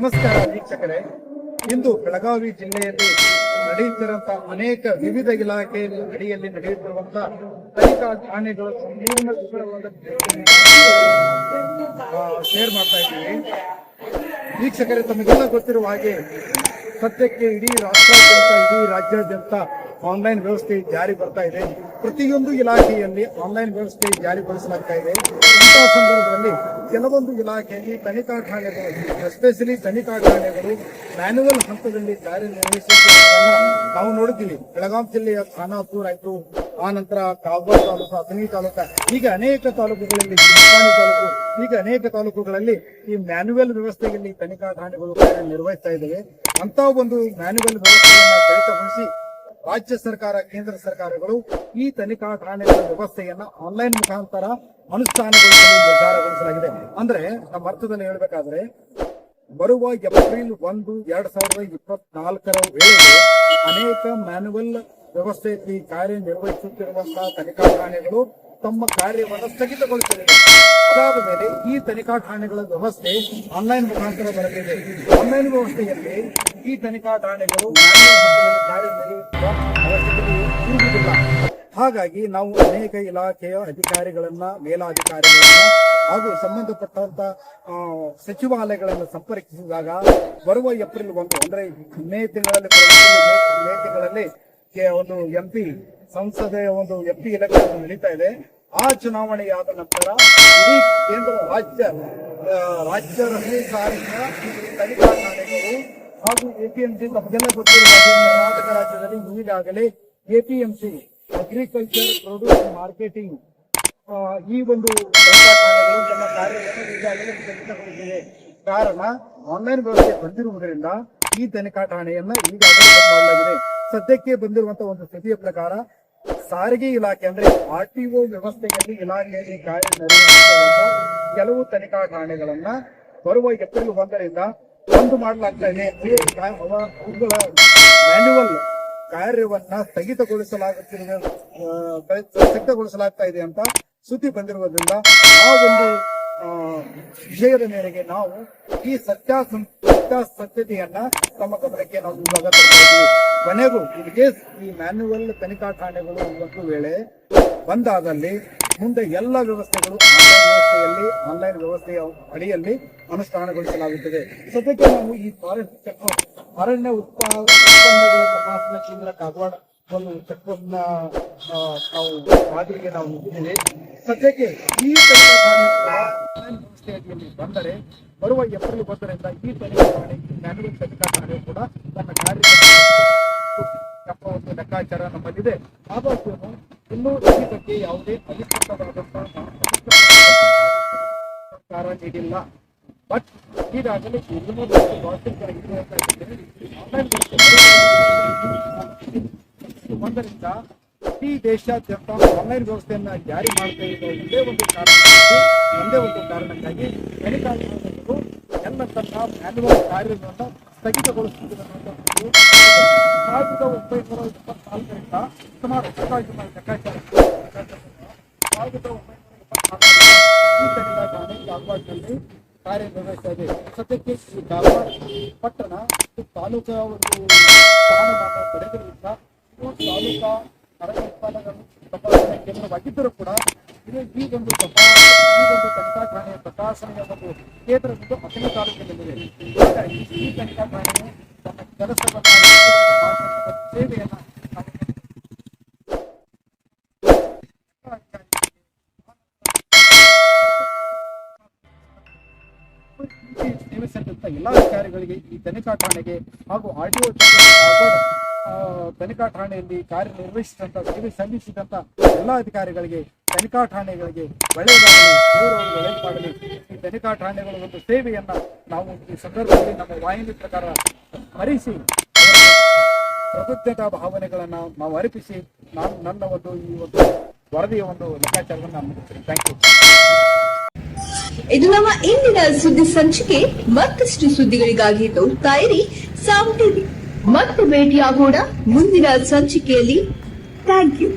ನಮಸ್ಕಾರ ವೀಕ್ಷಕರೇ. ಇಂದು ಬೆಳಗಾವಿ ಜಿಲ್ಲೆಯಲ್ಲಿ ನಡೆಯುತ್ತಿರುವಂತಹ ಅನೇಕ ವಿವಿಧ ಇಲಾಖೆ ಅಡಿಯಲ್ಲಿ ನಡೆಯುತ್ತಿರುವಂತಹ ತನಿಖಾ ಠಾಣೆಗಳು ಸಂಪೂರ್ಣ ವಿವರವಾದ ಶೇರ್ ಮಾಡ್ತಾ ಇದ್ದೀವಿ. ವೀಕ್ಷಕರೇ, ತಮಗೆಲ್ಲ ಗೊತ್ತಿರುವ ಹಾಗೆ ಸದ್ಯಕ್ಕೆ ಇಡೀ ರಾಜ್ಯಾದ್ಯಂತ ಆನ್ಲೈನ್ ವ್ಯವಸ್ಥೆ ಜಾರಿ ಬರ್ತಾ ಇದೆ. ಪ್ರತಿಯೊಂದು ಇಲಾಖೆಯಲ್ಲಿ ಆನ್ಲೈನ್ ವ್ಯವಸ್ಥೆ ಜಾರಿಗೊಳಿಸಲಾಗ್ತಾ ಇದೆ. ಇಂತಹ ಸಂದರ್ಭದಲ್ಲಿ ಕೆಲವೊಂದು ಇಲಾಖೆಯಲ್ಲಿ ತನಿಖಾ ಠಾಣೆಗಳು, ಎಸ್ಪೆಷಲಿ ತನಿಖಾ ಠಾಣೆಗಳು ಮ್ಯಾನ್ಯುವಲ್ ಹಂತದಲ್ಲಿ ಕಾರ್ಯನಿರ್ವಹಿಸುತ್ತಿರುವುದನ್ನು ನಾವು ನೋಡಿದ್ದೀವಿ. ಬೆಳಗಾವಿ ಜಿಲ್ಲೆಯ ಖಾನಾಪುರ ಆಯಿತು, ಆ ನಂತರ ಕಾಗವಾಡ ತಾಲೂಕು, ಅಥಣಿ ತಾಲೂಕು, ಹೀಗೆ ಅನೇಕ ತಾಲೂಕುಗಳಲ್ಲಿ, ಚಿಂತಾಮಣಿ ತಾಲೂಕು, ಹೀಗೆ ಅನೇಕ ತಾಲೂಕುಗಳಲ್ಲಿ ಈ ಮ್ಯಾನ್ಯುವಲ್ ವ್ಯವಸ್ಥೆಯಲ್ಲಿ ತನಿಖಾ ಠಾಣೆಗಳು ಕಾರ್ಯನಿರ್ವಹಿಸ್ತಾ ಇದ್ದಾವೆ. ಅಂತ ಒಂದು ಮ್ಯಾನ್ಯುವಲ್ ವ್ಯವಸ್ಥೆಯನ್ನು ಕಡಿತಗೊಳಿಸಿ ರಾಜ್ಯ ಸರ್ಕಾರ, ಕೇಂದ್ರ ಸರ್ಕಾರಗಳು ಈ ತನಿಖಾ ಠಾಣೆಗಳ ವ್ಯವಸ್ಥೆಯನ್ನ ಆನ್ಲೈನ್ ಮುಖಾಂತರ ಅನುಷ್ಠಾನಗೊಳಿಸಲು ನಿರ್ಧಾರಗೊಳಿಸಲಾಗಿದೆ. ಅಂದ್ರೆ ನಮ್ಮ ಅರ್ಥದಲ್ಲಿ ಹೇಳಬೇಕಾದ್ರೆ ಬರುವ ಏಪ್ರಿಲ್ 1, 2024 ವೇಳೆಗೆ ಅನೇಕ ಮ್ಯಾನ್ಯುವಲ್ ವ್ಯವಸ್ಥೆಯಲ್ಲಿ ಕಾರ್ಯನಿರ್ವಹಿಸುತ್ತಿರುವಂತಹ ತನಿಖಾ ಠಾಣೆಗಳು ತಮ್ಮ ಕಾರ್ಯವನ್ನು ಸ್ಥಗಿತಗೊಳಿಸಲಿದೆ. ಅದಾದ ಮೇಲೆ ಈ ತನಿಖಾ ಠಾಣೆಗಳ ವ್ಯವಸ್ಥೆ ಆನ್ಲೈನ್ ಮುಖಾಂತರ ಬರಲಿದೆ. ಆನ್ಲೈನ್ ವ್ಯವಸ್ಥೆಯಲ್ಲಿ ಈ ತನಿಖಾ ಠಾಣೆಗಳು ಕಾರ್ಯನಿರ್ವಹಿಸುವ ಅವಶ್ಯಕತೆ ಇರುವುದಿಲ್ಲ. ಹಾಗಾಗಿ ನಾವು ಅನೇಕ ಇಲಾಖೆಯ ಅಧಿಕಾರಿಗಳನ್ನ, ಮೇಲಾಧಿಕಾರಿಗಳನ್ನ ಹಾಗೂ ಸಂಬಂಧಪಟ್ಟಂತ ಸಚಿವಾಲಯಗಳನ್ನು ಸಂಪರ್ಕಿಸಿದಾಗ ಬರುವ ಏಪ್ರಿಲ್ 1 ಅಂದ್ರೆ ಮೇ ತಿಂಗಳಲ್ಲಿ ಒಂದು MP ಸಂಸದೆಯ ಒಂದು MP ಎಲೆಕ್ಷನ್ ನಡೀತಾ ಇದೆ. ಆ ಚುನಾವಣೆಯಾದ ನಂತರ ಇಡೀ ಕೇಂದ್ರ ರಾಜ್ಯ ರಸ್ತೆ ಸಾರಿಗೆ ತನಿಖಾ ಠಾಣೆಗಳು ಹಾಗೂ APMC, ತಮಗೆಲ್ಲ ಗೊತ್ತಿರುವ ಕರ್ನಾಟಕ ರಾಜ್ಯದಲ್ಲಿ ಈಗಾಗಲೇ APMC ಅಗ್ರಿಕಲ್ಚರ್ ಪ್ರೊಡ್ಯೂಸ್ ಮಾರ್ಕೆಟಿಂಗ್ ಈ ಒಂದು ತನಿಖಾ ಠಾಣೆಗಳು ತಮ್ಮ ಕಾರ್ಯವನ್ನು ಈಗಾಗಲೇ ಸ್ಥಗಿತಗೊಳಿಸಿವೆ. ಕಾರಣ ಆನ್ಲೈನ್ ವ್ಯವಸ್ಥೆ ಬಂದಿರುವುದರಿಂದ ಈ ತನಿಖಾ ಠಾಣೆಯನ್ನ ಈಗಾಗಲೇ ಬಂದ್ ಮಾಡಲಾಗಿದೆ. ಸದ್ಯಕ್ಕೆ ಬಂದಿರುವಂತಹ ಒಂದು ಸ್ಥಿತಿಯ ಪ್ರಕಾರ ಸಾರಿಗೆ ಇಲಾಖೆ ಅಂದ್ರೆ RTO ವ್ಯವಸ್ಥೆಯಲ್ಲಿ ಇಲಾಖೆಯಲ್ಲಿ ಕಾರ್ಯನಿರ್ವಹಿಸುವಂತಹ ಕೆಲವು ತನಿಖಾ ಠಾಣೆಗಳನ್ನ ಬರುವ ಏಪ್ರಿಲ್ 1 ಬಂದ್ ಮಾಡಲಾಗ್ತಾ ಇದೆ. ಅವುಗಳ ಮ್ಯಾನ್ಯುವಲ್ ಕಾರ್ಯವನ್ನ ಸ್ಥಗಿತಗೊಳಿಸಲಾಗ್ತಾ ಇದೆ ಅಂತ ಸುದ್ದಿ ಬಂದಿರುವುದರಿಂದ ಆ ಒಂದು ವಿಷಯದ ಮೇರೆಗೆ ನಾವು ಈ ಸತ್ಯಾಸತ್ಯತೆಯನ್ನ ತಮ್ಮ ಗಮನಕ್ಕೆ ನಾವು ಇವಾಗ ತರ್ತಾ ಇದ್ದೀವಿ. ಕೊನೆಗೂ ಈ ಮ್ಯಾನ್ಯುವಲ್ ತನಿಖಾ ಠಾಣೆಗಳು ಒಂದು ವೇಳೆ ಬಂದಾದಲ್ಲಿ ಮುಂದೆ ಎಲ್ಲ ವ್ಯವಸ್ಥೆಗಳು ಆನ್ಲೈನ್ ವ್ಯವಸ್ಥೆಯ ಅಡಿಯಲ್ಲಿ ಅನುಷ್ಠಾನಗೊಳಿಸಲಾಗುತ್ತದೆ. ಸದ್ಯಕ್ಕೆ ನಾವು ಈ ಅರಣ್ಯ ಉತ್ಪನ್ನಗಳ ತಪಾಸಣಾ ಕೇಂದ್ರ ಕಾಗವಾಡ ಒಂದು ಚೆಕ್ಪೋಸ್ಟ್ ನಾವು ಮಾದರಿಗೆ ನಾವು ಇದ್ದೇವೆ. ಸದ್ಯಕ್ಕೆ ಈ ತನಿಖಾ ಠಾಣೆ ವ್ಯವಸ್ಥೆ ಅಡಿಯಲ್ಲಿ ಬಂದರೆ ಬರುವ ಏಪ್ರಿಲ್ 1 ಈ ತನಿಖಾ ಠಾಣೆ, ಮ್ಯಾನ್ಯುವಲ್ ತನಿಖಾ ಠಾಣೆ ಕೂಡ ತನ್ನ ಕಾರ್ಯ ಒಂದು ಲೆಕ್ಕಾಚಾರ ನಮ್ಮಲ್ಲಿದೆ. ಆದಾಗ್ಯೂ ಇನ್ನೂ ಈ ಬಗ್ಗೆ ಯಾವುದೇ ಅಧಿಕೃತವಾದಂತಹ ಸರ್ಕಾರ ನೀಡಿಲ್ಲ. ಬಟ್ ಈಗಾಗಲೇ 200 ವಾರ್ಷಿಕರ ಒಂದರಿಂದ ಇಡೀ ದೇಶಾದ್ಯಂತ ಆನ್ಲೈನ್ ವ್ಯವಸ್ಥೆಯನ್ನ ಜಾರಿ ಮಾಡ್ತಾ ಇರುವ ಒಂದೇ ಒಂದು ಕಾರಣಕ್ಕಾಗಿ ತನಿಖಾ ಠಾಣೆಗಳು ಎಲ್ಲ ತನ್ನ ಮ್ಯಾನ್ಯುವಲ್ ಕಾರ್ಯವನ್ನು ಸ್ಥಗಿತಗೊಳಿಸುತ್ತಿದೆ. 1924ರಿಂದ ಸುಮಾರು ಲೆಕ್ಕಾಚಾರ 1924 ಈ ತನಿಖಾ ಠಾಣೆ ಕಾಗವಾಡದಲ್ಲಿ ಕಾರ್ಯನಿರ್ವಹಿಸ್ತಾ ಇದೆ. ಸದ್ಯಕ್ಕೆ ಈ ಕಾಗವಾಡ ಪಟ್ಟಣ ತಾಲೂಕಾ ಒಂದು ಸ್ಥಾನಮಾನ ಪಡೆದಿರುವುದರಿಂದ ತಾಲೂಕಾ ಅರಣ್ಯ ಉತ್ಪಾದಕರು ತಪಾಸಣೆ ಕೇಂದ್ರವಾಗಿದ್ದರೂ ಕೂಡ ಈ ಒಂದು ತನಿಖಾ ಠಾಣೆಯ ತಪಾಸಣೆಯ ಒಂದು ಕೇಂದ್ರವಿದ್ದು ಅಥಣಿ ತಾಲೂಕಿನಲ್ಲಿದೆ. ಹಾಗಾಗಿ ಈ ತನಿಖಾ ಠಾಣೆಯು ತನ್ನ ಕೆಲಸವನ್ನು ಸೇವೆಯನ್ನು ಸೇವೆ ಸಲ್ಲಿಸುತ್ತ ಎಲ್ಲ ಅಧಿಕಾರಿಗಳಿಗೆ ಈ ತನಿಖಾ ಠಾಣೆಗೆ ಹಾಗೂ RTO ತನಿಖಾ ಠಾಣೆಯಲ್ಲಿ ಕಾರ್ಯನಿರ್ವಹಿಸಿದಂತ ಸೇವೆ ಸಲ್ಲಿಸಿದಂತ ಎಲ್ಲಾ ಅಧಿಕಾರಿಗಳಿಗೆ, ತನಿಖಾ ಠಾಣೆಗಳಿಗೆ ಒಳ್ಳೆಯದಾಗಲಿ, ದೇವರು ಒಳ್ಳೆಯ ಮಾಡಲಿ. ಈ ತನಿಖಾ ಠಾಣೆಗಳ ಒಂದು ಸೇವೆಯನ್ನ ನಾವು ಈ ಸಂದರ್ಭದಲ್ಲಿ ನಮ್ಮ ವಾಹಿನಿ ಪ್ರಕಾರ ಹರಿಸಿ ಕೃತಜ್ಞತಾ ಭಾವನೆಗಳನ್ನ ನಾವು ಅರ್ಪಿಸಿ ನಾನು ನನ್ನ ಒಂದು ಈ ಒಂದು ವರದಿಯ ಒಂದು ಲೆಕ್ಕಾಚಾರವನ್ನು ನಾನು ಮುಗಿಸ್ತೀನಿ. Thank you. ಇದು ನಮ್ಮ ಇಂದಿನ ಸುದ್ದಿ ಸಂಚಿಕೆ. ಮತ್ತಷ್ಟು ಸುದ್ದಿಗಳಿಗಾಗಿ ನೋಡ್ತಾ ಇರಿ ಸಾಮ್ ಟಿವಿ. ಮತ್ತೆ ಭೇಟಿಯಾಗೋಣ ಮುಂದಿನ ಸಂಚಿಕೆಯಲ್ಲಿ. Thank you.